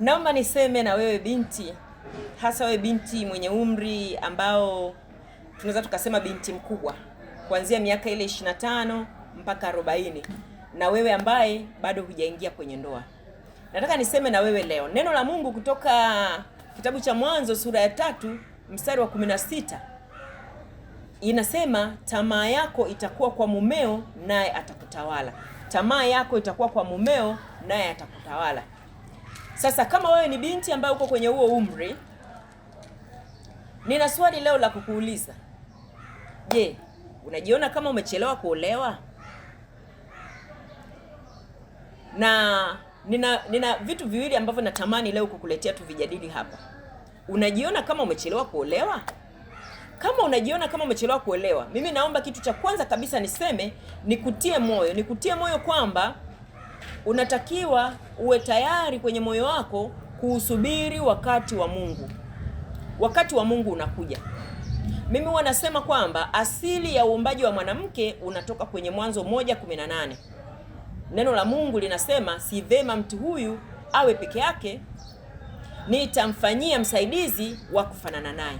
Naomba niseme na wewe binti, hasa wewe binti mwenye umri ambao tunaweza tukasema binti mkubwa, kuanzia miaka ile 25 mpaka 40, na wewe ambaye bado hujaingia kwenye ndoa. Nataka niseme na wewe leo. Neno la Mungu kutoka kitabu cha Mwanzo sura ya 3 mstari wa 16 inasema, tamaa yako itakuwa kwa mumeo naye atakutawala. Tamaa yako itakuwa kwa mumeo naye atakutawala. Sasa kama wewe ni binti ambaye uko kwenye huo umri, nina swali leo la kukuuliza. Je, unajiona kama umechelewa kuolewa? Na nina vitu viwili ambavyo natamani leo kukuletea tuvijadili hapa. Unajiona kama umechelewa kuolewa? Kama unajiona kama umechelewa kuolewa, mimi naomba kitu cha kwanza kabisa niseme, nikutie moyo kwamba unatakiwa uwe tayari kwenye moyo wako kuusubiri wakati wa Mungu. Wakati wa Mungu unakuja. Mimi huwa nasema kwamba asili ya uumbaji wa mwanamke unatoka kwenye Mwanzo 1:18. Neno la Mungu linasema, si vema mtu huyu awe peke yake, nitamfanyia msaidizi wa kufanana naye.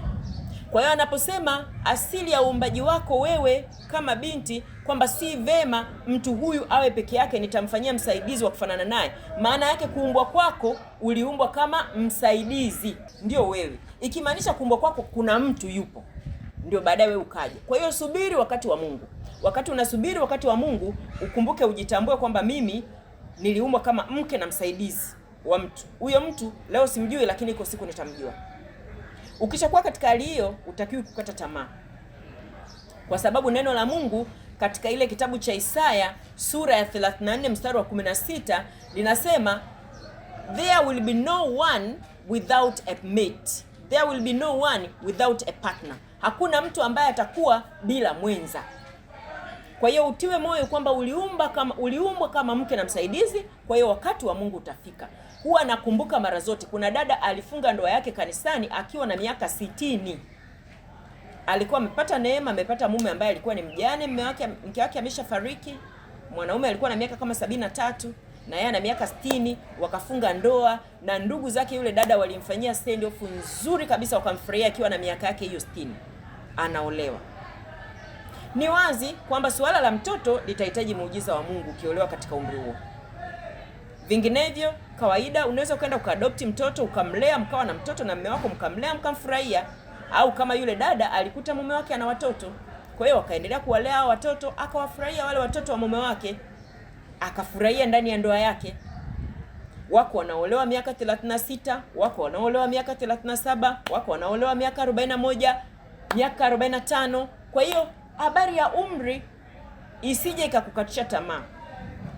Kwa hiyo anaposema asili ya uumbaji wako wewe kama binti kwamba si vema mtu huyu awe peke yake, nitamfanyia msaidizi wa kufanana naye, maana yake kuumbwa kwako uliumbwa kama msaidizi, ndio wewe. Ikimaanisha kuumbwa kwako kuna mtu yupo, ndio baadaye wewe ukaje. Kwa hiyo subiri wakati wa Mungu. Wakati unasubiri wakati wa Mungu, ukumbuke, ujitambue kwamba mimi niliumbwa kama mke na msaidizi wa mtu. Huyo mtu leo simjui, lakini iko siku nitamjua. Ukishakuwa katika hali hiyo, utakiwi kukata tamaa, kwa sababu neno la Mungu katika ile kitabu cha Isaya sura ya 34 mstari wa 16 linasema, there will be no one without a mate, there will be no one without a partner. Hakuna mtu ambaye atakuwa bila mwenza. Kwa hiyo utiwe moyo kwamba uliumbwa kama mke na msaidizi. Kwa hiyo wakati wa Mungu utafika. Huwa nakumbuka mara zote, kuna dada alifunga ndoa yake kanisani akiwa na miaka 60. Alikuwa amepata neema, amepata mume ambaye alikuwa ni mjane, mke wake ameshafariki. Mwanaume alikuwa na miaka kama 73 na yeye ana miaka 60, wakafunga ndoa, na ndugu zake yule dada walimfanyia send off nzuri kabisa, wakamfurahia akiwa na miaka yake hiyo 60 anaolewa. Ni wazi kwamba suala la mtoto litahitaji muujiza wa Mungu ukiolewa katika umri huo. Vinginevyo, kawaida unaweza ukaenda ukaadopti mtoto, ukamlea, mkawa na mtoto na mume wako, mkamlea, mkamfurahia. Au kama yule dada alikuta mume wake ana watoto, kwa hiyo wakaendelea kuwalea hao watoto, akawafurahia wale watoto wa mume wake, akafurahia ndani ya ndoa yake. Wako wanaolewa miaka 36, wako wanaolewa miaka 37, wako wanaolewa miaka 41, miaka 45. Kwa hiyo habari ya umri isije ikakukatisha tamaa.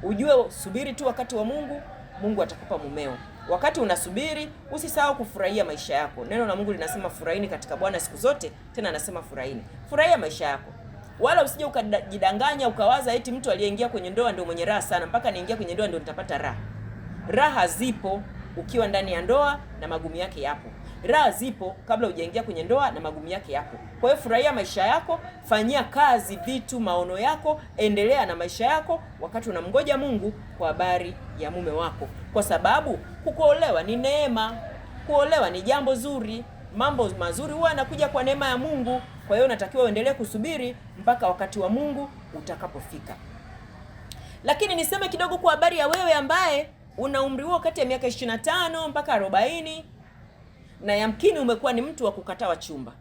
Ujue subiri tu wakati wa Mungu, Mungu atakupa mumeo. Wakati unasubiri, usisahau kufurahia maisha yako. Neno la Mungu linasema furahini katika Bwana siku zote, tena anasema furahini. Furahia maisha yako. Wala usije ukajidanganya ukawaza eti mtu aliyeingia kwenye ndoa ndio mwenye raha sana, mpaka niingia kwenye ndoa ndio nitapata raha. Raha zipo ukiwa ndani ya ndoa na magumu yake yapo. Raha zipo kabla hujaingia kwenye ndoa na magumu yake yapo. Kwa hiyo furahia maisha yako, fanyia kazi vitu maono yako, endelea na maisha yako wakati unamngoja Mungu kwa habari ya mume wako. Kwa sababu kuolewa ni neema. Kuolewa ni jambo zuri. Mambo mazuri huwa yanakuja kwa neema ya Mungu. Kwa hiyo unatakiwa uendelee kusubiri mpaka wakati wa Mungu utakapofika. Lakini niseme kidogo kwa habari ya wewe ambaye una umri huo kati ya miaka 25 mpaka 40, na yamkini umekuwa ni mtu wa kukataa wachumba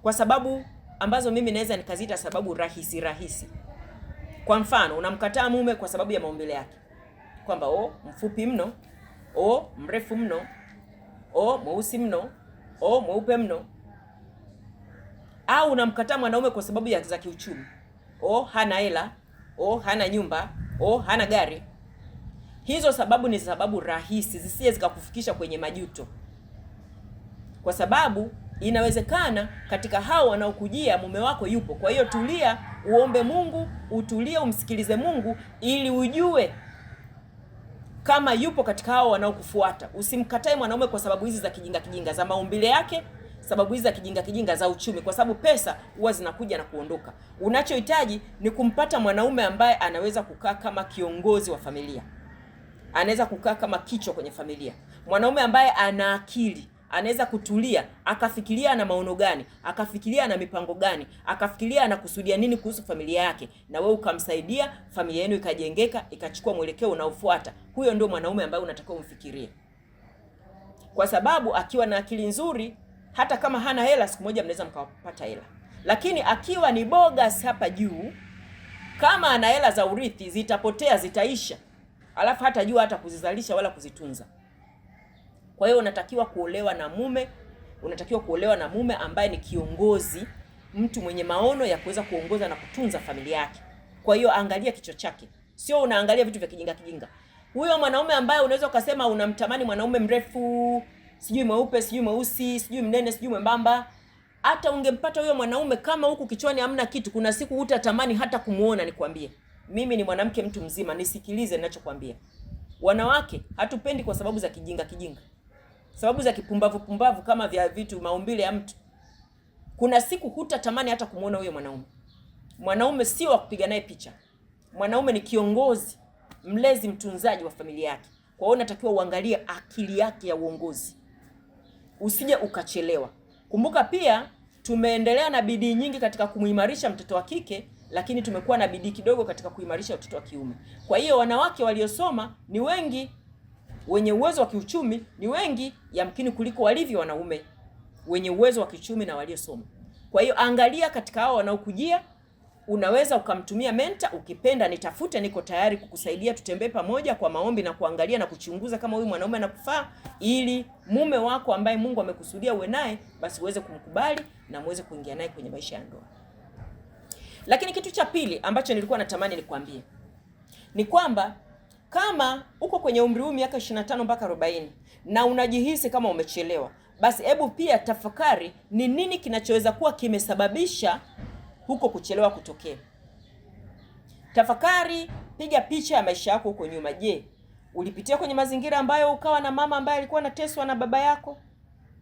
kwa sababu ambazo mimi naweza nikaziita sababu rahisi. Kwa mfano, unamkataa mume kwa sababu ya maumbile yake, kwamba mfupi mno, mrefu mno, mweusi mno, mweupe mno. Au unamkataa mwanaume kwa sababu ya za kiuchumi, hana hela, hana nyumba, hana gari. Hizo sababu ni sababu rahisi, zisiye zikakufikisha kwenye majuto. Kwa sababu inawezekana katika hao wanaokujia mume wako yupo. Kwa hiyo tulia, uombe Mungu, utulie, umsikilize Mungu ili ujue kama yupo katika hao wanaokufuata. Usimkatae mwanaume kwa sababu hizi za kijinga za maumbile yake, sababu hizi za kijinga za uchumi, kwa sababu pesa huwa zinakuja na kuondoka. Unachohitaji ni kumpata mwanaume ambaye anaweza kukaa kama kiongozi wa familia. Anaweza kukaa kama kichwa kwenye familia. mwanaume ambaye ana akili, anaweza kutulia akafikiria ana maono gani, akafikiria ana mipango gani, akafikiria anakusudia nini kuhusu familia yake, na wewe ukamsaidia, familia yenu ikajengeka, ikachukua mwelekeo unaofuata. Huyo ndio mwanaume ambaye unatakiwa umfikirie, kwa sababu akiwa na akili nzuri, hata kama hana hela, siku moja mnaweza mkapata hela. Lakini akiwa ni bogus hapa juu, kama ana hela za urithi, zitapotea, zitaisha, alafu hata jua hata kuzizalisha wala kuzitunza. Kwa hiyo unatakiwa kuolewa na mume ambaye ni kiongozi, mtu mwenye maono ya kuweza kuongoza na kutunza familia yake. Kwa hiyo angalia kichwa chake, sio unaangalia vitu vya kijinga. Huyo mwanaume ambaye unaweza ukasema unamtamani, mwanaume mrefu, sijui mweupe, sijui mweusi, sijui mnene, sijui mwembamba, hata ungempata huyo mwanaume kama huku kichwani hamna kitu, kuna siku hutatamani hata kumuona. Nikwambie, mimi ni mwanamke mtu mzima, nisikilize ninachokwambia. Wanawake hatupendi kwa sababu za kijinga, sababu za kipumbavu kama vya vitu maumbile ya mtu. Kuna siku hutatamani hata kumuona huyo mwanaume. Mwanaume sio wa kupiga naye picha. Mwanaume ni kiongozi, mlezi, mtunzaji wa familia yake. Kwa hiyo unatakiwa uangalie akili yake ya uongozi, usije ukachelewa. Kumbuka pia tumeendelea na bidii nyingi katika kumuimarisha mtoto wa kike, lakini tumekuwa na bidii kidogo katika kuimarisha mtoto wa kiume. Kwa hiyo wanawake waliosoma ni wengi, wenye uwezo wa kiuchumi ni wengi yamkini kuliko walivyo wanaume wenye uwezo wa kiuchumi na waliosoma. Kwa hiyo angalia katika hao wanaokujia, unaweza ukamtumia mentor, ukipenda nitafute, niko tayari kukusaidia, tutembee pamoja kwa maombi na kuangalia na kuchunguza kama huyu mwanaume anakufaa, ili mume wako ambaye Mungu amekusudia uwe naye, basi uweze kumkubali na muweze kuingia naye kwenye maisha ya ndoa. Lakini kitu cha pili ambacho nilikuwa natamani nikwambie ni kwamba kama uko kwenye umri huu miaka 25 mpaka 40 na unajihisi kama umechelewa, basi hebu pia tafakari ni nini kinachoweza kuwa kimesababisha huko kuchelewa kutokea. Tafakari, piga picha ya maisha yako huko nyuma. Je, ulipitia kwenye mazingira ambayo ukawa na mama ambaye alikuwa anateswa na baba yako,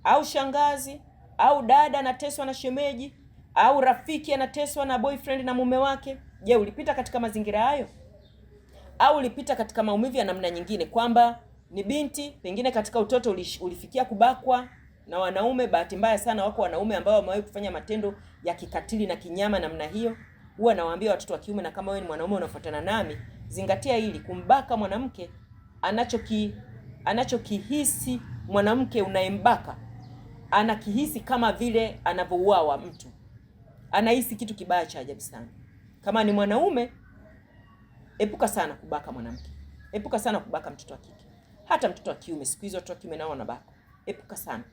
au shangazi, au dada anateswa na shemeji, au rafiki anateswa na boyfriend na mume wake? Je, ulipita katika mazingira hayo? Au ulipita katika maumivu ya namna nyingine, kwamba ni binti, pengine katika utoto ulifikia kubakwa na wanaume? Bahati mbaya sana wako wanaume ambao wamewahi kufanya matendo ya kikatili na kinyama namna hiyo. Huwa nawaambia watoto wa kiume, na kama wewe ni mwanaume unafuatana nami, zingatia hili. Kumbaka mwanamke, anachokihisi mwanamke unayembaka, anakihisi kama vile anavyouawa mtu, anahisi kitu kibaya cha ajabu sana. Kama ni mwanaume, epuka sana kubaka mwanamke, epuka sana kubaka mtoto wa kike, hata mtoto wa kiume. Siku hizo watoto wa kiume nao wanabaka, epuka sana.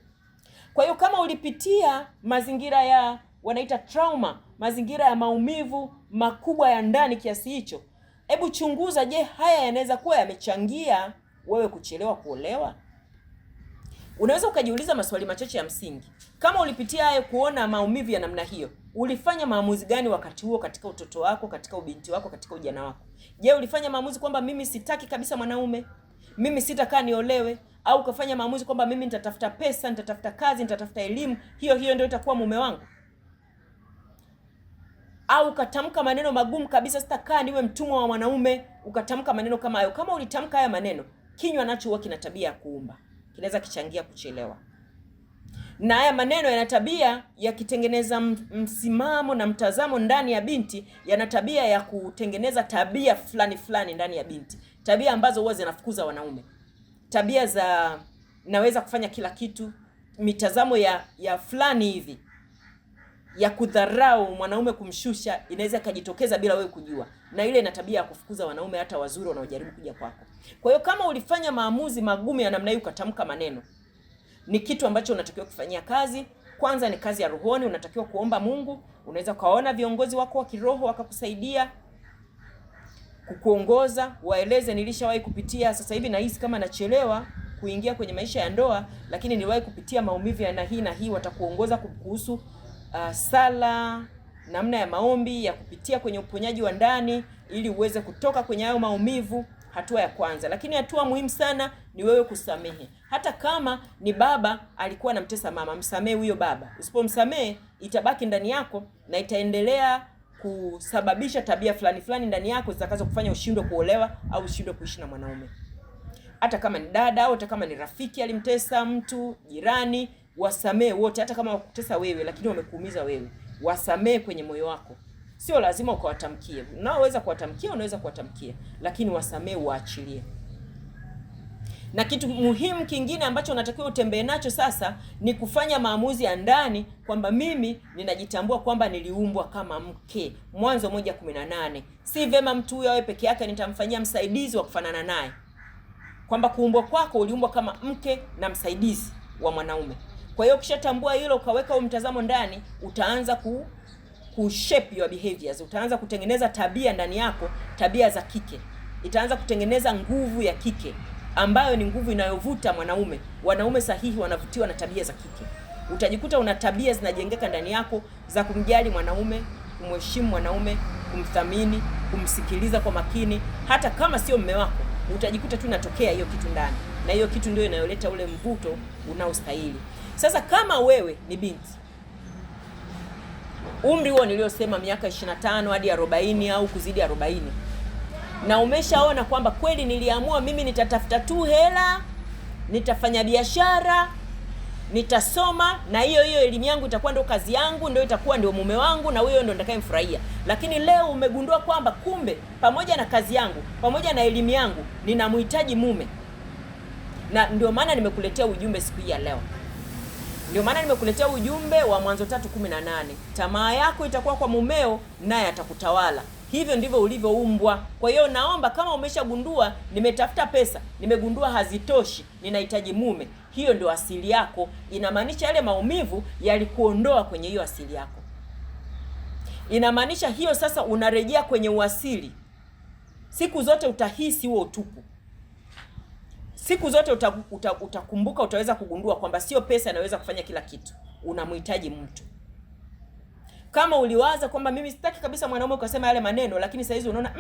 Kwa hiyo kama ulipitia mazingira ya wanaita trauma, mazingira ya maumivu makubwa ya ndani kiasi hicho, hebu chunguza, je, haya yanaweza kuwa yamechangia wewe kuchelewa kuolewa? Unaweza ukajiuliza maswali machache ya msingi. Kama ulipitia hayo, kuona maumivu ya namna hiyo, ulifanya maamuzi gani wakati huo, katika utoto wako, katika ubinti wako, katika ujana wako? Je, ulifanya maamuzi kwamba mimi sitaki kabisa mwanaume, mimi sitakaa niolewe? Au ukafanya maamuzi kwamba mimi nitatafuta pesa, nitatafuta kazi, nitatafuta elimu, hiyo ndio itakuwa mume wangu? Au ukatamka maneno magumu kabisa, sitakaa niwe mtumwa wa mwanaume, ukatamka maneno kama hayo. Kama ulitamka haya maneno, kinywa nacho huwa kina tabia ya kuumba, kinaweza kichangia kuchelewa. Na haya maneno yana tabia ya kitengeneza msimamo na mtazamo ndani ya binti, yana tabia ya kutengeneza tabia fulani ndani ya binti, tabia ambazo huwa zinafukuza wanaume, tabia za naweza kufanya kila kitu, mitazamo ya fulani hivi ya kudharau mwanaume, kumshusha, inaweza kujitokeza bila wewe kujua, na ile ina tabia ya kufukuza wanaume hata wazuri wanaojaribu kuja kwako. Kwa hiyo kama ulifanya maamuzi magumu ya namna hiyo, ukatamka maneno, ni kitu ambacho unatakiwa kufanyia kazi. Kwanza ni kazi ya rohoni, unatakiwa kuomba Mungu. Unaweza kaona viongozi wako wa kiroho wakakusaidia kukuongoza, waeleze, nilishawahi kupitia, sasa hivi nahisi kama nachelewa kuingia kwenye maisha ya ndoa, lakini niliwahi kupitia maumivu ya hii na hii. Watakuongoza kuhusu sala, namna ya maombi ya kupitia kwenye uponyaji wa ndani, ili uweze kutoka kwenye hayo maumivu. Hatua ya kwanza. Lakini hatua muhimu sana ni wewe kusamehe. Hata kama ni baba alikuwa anamtesa mama, msamehe huyo baba. Usipomsamehe, itabaki ndani yako na itaendelea kusababisha tabia fulani ndani yako zitakazo kufanya ushindwe kuolewa au ushindwe kuishi na mwanaume. hata kama ni dada au hata kama ni rafiki alimtesa mtu, jirani, wasamee wote. Hata kama wakutesa wewe lakini wamekuumiza wewe, wasamee kwenye moyo wako. Sio lazima ukawatamkie. Unaweza kuwatamkia, unaweza kuwatamkia, lakini wasamee, waachilie. Na kitu muhimu kingine ambacho unatakiwa utembee nacho sasa ni kufanya maamuzi ya ndani kwamba mimi ninajitambua kwamba niliumbwa kama mke. Mwanzo 1:18. Si vema mtu huyo awe peke yake, nitamfanyia msaidizi wa kufanana naye. Kwamba kuumbwa kwako uliumbwa kama mke na msaidizi wa mwanaume. Kwa hiyo ukishatambua hilo, ukaweka huo mtazamo ndani, utaanza shape your behaviors. Utaanza kutengeneza tabia ndani yako, tabia za kike. Itaanza kutengeneza nguvu ya kike ambayo ni nguvu inayovuta mwanaume. Wanaume sahihi wanavutiwa na tabia za kike. Utajikuta una tabia zinajengeka ndani yako za kumjali mwanaume, kumheshimu mwanaume, kumthamini, kumsikiliza kwa makini, hata kama sio mume wako. Utajikuta tu inatokea hiyo kitu ndani, na hiyo kitu ndio inayoleta ule mvuto unaostahili. Sasa kama wewe ni binti, umri huo niliosema, miaka 25 hadi 40 au kuzidi 40, na umeshaona kwamba kweli niliamua mimi nitatafuta tu hela, nitafanya biashara, nitasoma, na hiyo elimu yangu itakuwa ndio kazi yangu, ndio itakuwa ndio mume wangu, na huyo ndio nitakayemfurahia. Lakini leo umegundua kwamba kumbe pamoja na kazi yangu, pamoja na elimu yangu, ninamhitaji mume. Na ndio maana nimekuletea ujumbe siku hii ya leo. Ndio maana nimekuletea ujumbe wa Mwanzo 3:18. Tamaa yako itakuwa kwa mumeo, naye atakutawala. Hivyo ndivyo ulivyoumbwa. Kwa hiyo naomba, kama umeshagundua nimetafuta pesa, nimegundua hazitoshi, ninahitaji mume, hiyo ndio asili yako. Inamaanisha yale maumivu yalikuondoa kwenye hiyo asili yako. Inamaanisha hiyo sasa unarejea kwenye uasili. Siku zote utahisi huo utupu. Siku zote utakumbuka, utaweza kugundua kwamba sio pesa inaweza kufanya kila kitu. Unamhitaji mtu. Kama uliwaza kwamba mimi sitaki kabisa mwanaume, ukasema yale maneno, lakini sasa hizi unaona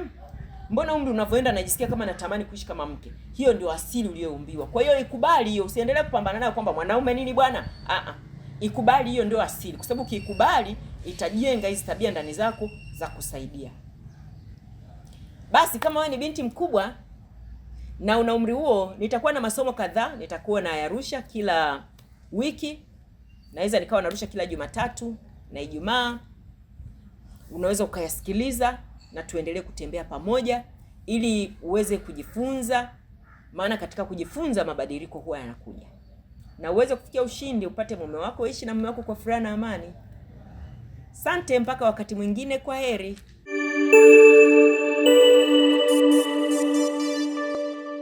mbona umri unavyoenda najisikia kama natamani kuishi kama mke. Hiyo ndio asili uliyoumbiwa. Kwa hiyo ikubali hiyo, usiendelee kupambana nayo kwamba mwanaume nini bwana. Ikubali hiyo ndio asili, kwa sababu ukiikubali itajenga hizi tabia ndani zako za kusaidia. Basi kama wewe ni binti mkubwa na una umri huo, nitakuwa na masomo kadhaa, nitakuwa na yarusha kila wiki. Naweza nikawa narusha kila Jumatatu na Ijumaa. Unaweza ukayasikiliza na tuendelee kutembea pamoja ili uweze kujifunza, maana katika kujifunza mabadiliko huwa yanakuja. Na uweze kufikia ushindi, upate mume wako, ishi na mume wako kwa furaha na amani. Asante, mpaka wakati mwingine, kwa heri.